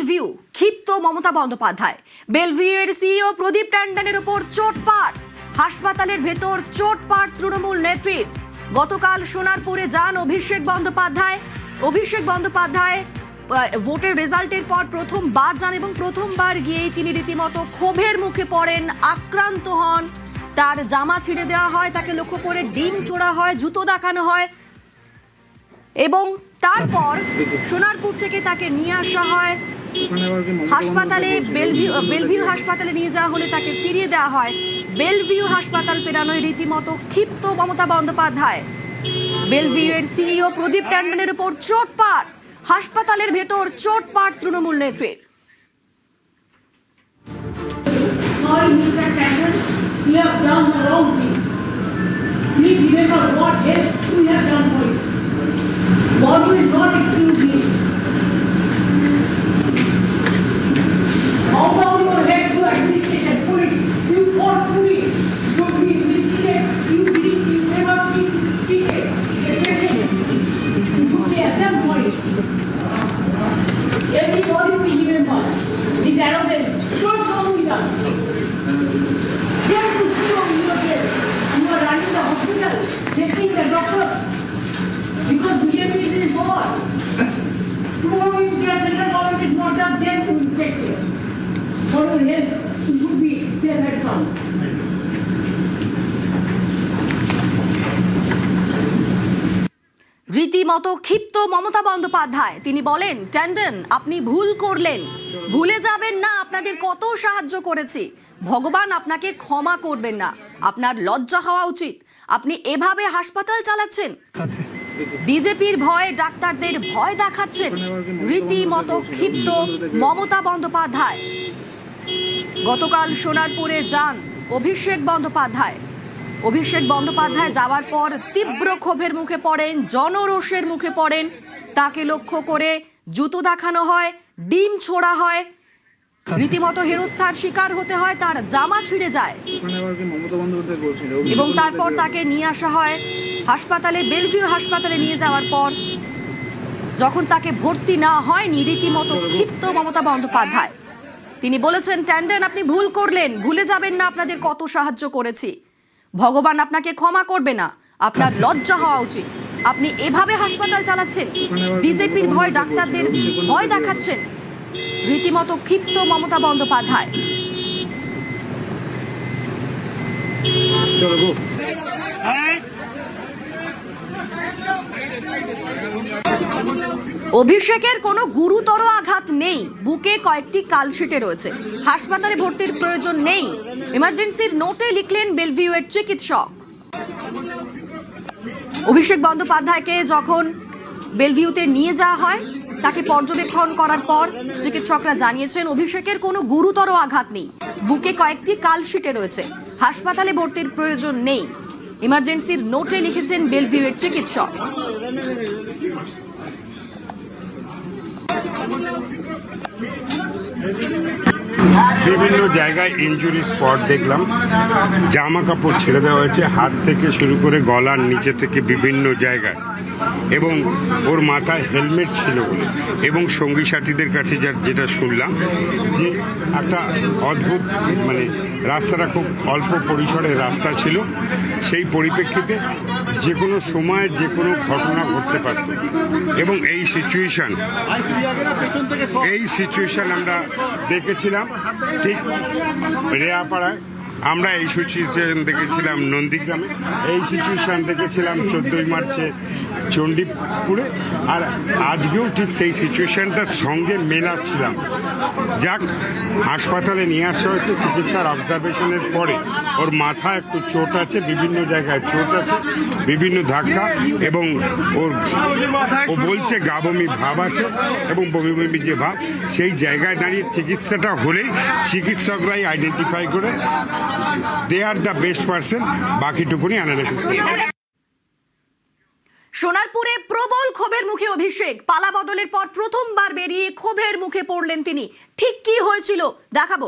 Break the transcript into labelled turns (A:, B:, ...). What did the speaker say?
A: Belle Vue, ক্ষিপ্ত Mamata Bandyopadhyay. বেলভিউয়ের CEO প্রদীপ ট্যান্ডনের উপর চোটপাট, হাসপাতালের ভেতর চোটপাট তৃণমূল নেত্রীর। গতকাল সোনারপুরে যান অভিষেক বন্দ্যোপাধ্যায়। ভোটের রেজাল্টের পর প্রথমবার যান এবং প্রথমবার গিয়েই তিনি রীতিমতো ক্ষোভের মুখে পড়েন, আক্রান্ত হন। তার জামা ছিঁড়ে দেওয়া হয়, তাকে লক্ষ্য করে ডিম ছোড়া হয়, জুতো দেখানো হয় এবং তারপর সোনারপুর থেকে তাকে নিয়ে আসা হয় হাসপাতালে। বেলভিউ হাসপাতালে নিয়ে যাওয়া হলে তাকে ফিরিয়ে দেওয়া হয়। বেলভিউ হাসপাতাল ফেরানোয় রীতিমতো ক্ষিপ্ত মমতা বন্দ্যোপাধ্যায়। বেলভিউয়ের সিইও প্রদীপ ট্যান্ডনের উপর চোটপাট, হাসপাতালের ভেতর চোটপাট তৃণমূল নেত্রীর।
B: Sorry, Mr. Tandon, you have done the wrong thing. Please remember what else we have done for you. God will not excuse me. Hold down your head to administration, police. You forcefully should be investigated. You never keep it. You should be exempt for it. Everybody will remember this arrogance. Don't go with us. Shame to see on yourself. You are running the hospital, taking the doctor. Because BJP is God. Tomorrow if the central government is not done, then to take care. For your health, you should be safe and sound.
A: রীতিমতো ক্ষিপ্ত মমতা বন্দ্যোপাধ্যায়। তিনি বলেন, ট্যান্ডন আপনি ভুল করলেন, ভুলে যাবেন না আপনাদের কত সাহায্য করেছি। ভগবান আপনাকে ক্ষমা করবেন না, আপনার লজ্জা হওয়া উচিত। আপনি এভাবে হাসপাতাল চালাচ্ছেন, বিজেপির ভয়ে ডাক্তারদের ভয় দেখাচ্ছেন। রীতিমতো ক্ষিপ্ত মমতা বন্দ্যোপাধ্যায়। গতকাল সোনারপুরে যান অভিষেক বন্দ্যোপাধ্যায় যাওয়ার পর তীব্র ক্ষোভের মুখে পড়েন, জনরোষের মুখে পড়েন। তাকে লক্ষ্য করে জুতো দেখানো হয়, ডিম ছোড়া হয়, রীতিমতো হেনস্থার শিকার হতে হয়, তার জামা ছিঁড়ে যায় এবং তারপর তাকে নিয়ে আসা হয় হাসপাতালে। বেলভিউ হাসপাতালে নিয়ে যাওয়ার পর যখন তাকে ভর্তি না হয়নি, রীতিমতো ক্ষিপ্ত মমতা বন্দ্যোপাধ্যায়। তিনি বলেছেন, ট্যান্ডন আপনি ভুল করলেন, ভুলে যাবেন না আপনাদের কত সাহায্য করেছি। ভগবান আপনাকে ক্ষমা করবে না, আপনার লজ্জা হওয়া উচিত। আপনি এভাবে হাসপাতাল চালাচ্ছেন, বিজেপির ভয় ডাক্তারদের ভয় দেখাচ্ছেন। রীতিমতো ক্ষিপ্ত মমতা বন্দ্যোপাধ্যায়। অভিষেকের কোনো গুরুতর আঘাত নেই, বুকে কয়েকটি কালশিটে রয়েছে, হাসপাতালে ভর্তির প্রয়োজন নেই, ইমার্জেন্সির নোটে লিখলেন বেলভিউয়ের চিকিৎসক। অভিষেক বন্দ্যোপাধ্যায়কে যখন বেলভিউতে নিয়ে যাওয়া হয়, তাকে পর্যবেক্ষণ করার পর চিকিৎসকরা জানিয়েছেন অভিষেকের কোনো গুরুতর আঘাত নেই, বুকে কয়েকটি কালশিটে রয়েছে, হাসপাতালে ভর্তির প্রয়োজন নেই, ইমার্জেন্সির নোটে লিখেছেন বেলভিউয়ের চিকিৎসক।
C: বিভিন্ন জায়গায় ইনজুরি স্পট দেখলাম, জামা কাপড় ছেড়ে দেওয়া হয়েছে হাত থেকে শুরু করে গলার নিচে থেকে বিভিন্ন জায়গায়, এবং ওর মাথায় হেলমেট ছিল বলে, এবং সঙ্গী সাথীদের কাছে যেটা শুনলাম যে একটা অদ্ভুত রাস্তাটা খুব অল্প পরিসরের রাস্তা ছিল, সেই পরিপ্রেক্ষিতে যে কোনো সময় যে কোনো ঘটনা ঘটতে পারত। এবং এই সিচুয়েশন আমরা দেখেছিলাম ঠিক রেয়াপাড়ায়, আমরা এই সিচুয়েশন দেখেছিলাম নন্দীগ্রামে, এই সিচুয়েশন দেখেছিলাম 14ই মার্চে চণ্ডীপুরে, আর আজকেও ঠিক সেই সিচুয়েশনটার সঙ্গে মেলাচ্ছিলাম। যাক, হাসপাতালে নিয়ে আসা হয়েছে, চিকিৎসার অবজারভেশনের পরে ওর মাথায় একটু চোট আছে, বিভিন্ন জায়গায় চোট আছে, বিভিন্ন ধাক্কা, এবং ও বলছে গা বমি ভাব আছে, এবং বমি বমি যে ভাব, সেই জায়গায় দাঁড়িয়ে চিকিৎসাটা হলেই চিকিৎসকরাই আইডেন্টিফাই করে they are the best person, বাকিটুকুনি অ্যানালাইসিস করবে।
A: সোনারপুরে প্রবল ক্ষোভের মুখে অভিষেক। পালা বদলের পর প্রথমবার বেরিয়ে ক্ষোভের মুখে পড়লেন তিনি। ঠিক কি হয়েছিল দেখাবো।